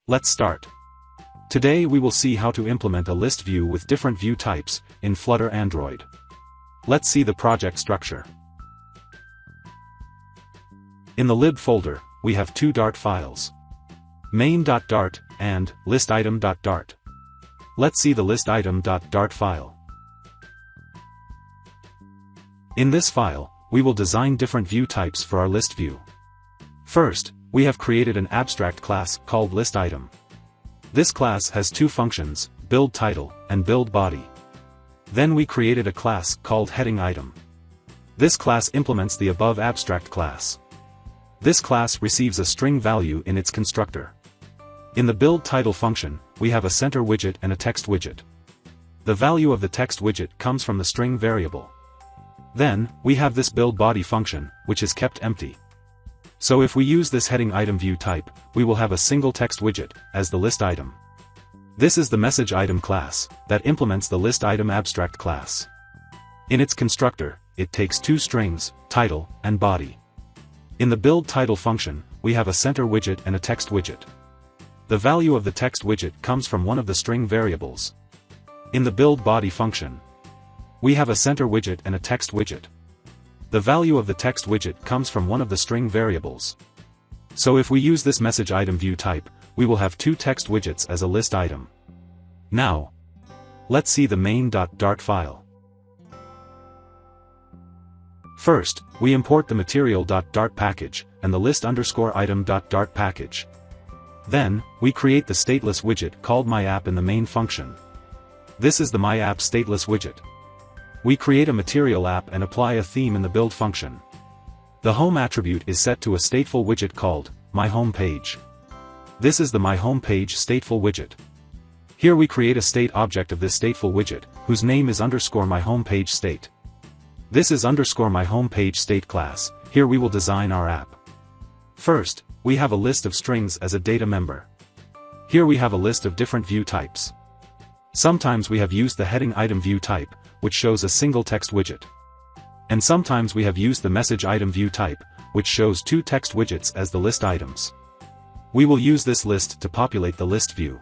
Let's start. Today we will see how to implement a list view with different view types in Flutter Android. Let's see the project structure. In the lib folder, we have two Dart files, main.dart and listitem.dart. Let's see the listitem.dart file. In this file, we will design different view types for our list view. First, we have created an abstract class called listitem. This class has two functions, build title and build body. Then we created a class called heading item. This class implements the above abstract class. This class receives a string value in its constructor. In the build title function, we have a center widget and a text widget. The value of the text widget comes from the string variable. Then, we have this build body function, which is kept empty. So if we use this heading item view type, we will have a single text widget, as the list item. This is the message item class, that implements the list item abstract class. In its constructor, it takes two strings, title and body. In the build title function, we have a center widget and a text widget. The value of the text widget comes from one of the string variables. In the build body function, we have a center widget and a text widget. The value of the text widget comes from one of the string variables. So if we use this message item view type, we will have two text widgets as a list item. Now, let's see the main.dart file. First, we import the material.dart package and the list_item.dart package. Then, we create the stateless widget called myApp in the main function. This is the myApp stateless widget. We create a material app and apply a theme in the build function. The home attribute is set to a stateful widget called myHomePage. This is the myHomePage stateful widget. Here we create a state object of this stateful widget, whose name is _myHomePage state. This is _myHomePage state class. Here we will design our app. First, we have a list of strings as a data member. Here we have a list of different view types. Sometimes we have used the heading item view type, which shows a single text widget. And sometimes we have used the message item view type, which shows two text widgets as the list items. We will use this list to populate the list view.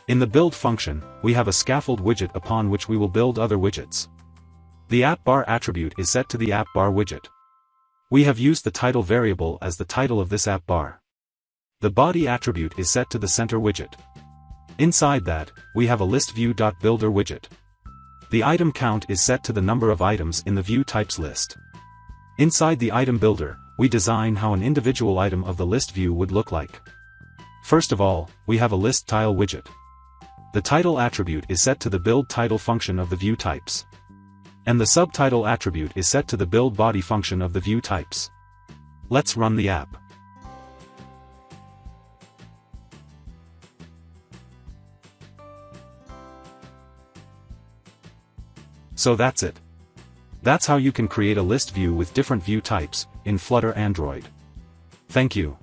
In the build function, we have a scaffold widget upon which we will build other widgets. The app bar attribute is set to the app bar widget. We have used the title variable as the title of this app bar. The body attribute is set to the center widget. Inside that, we have a listView.builder widget. The item count is set to the number of items in the view types list. Inside the item builder, we design how an individual item of the list view would look like. First of all, we have a list tile widget. The title attribute is set to the build title function of the view types. And the subtitle attribute is set to the build body function of the view types. Let's run the app. So that's it. That's how you can create a list view with different view types in Flutter Android. Thank you.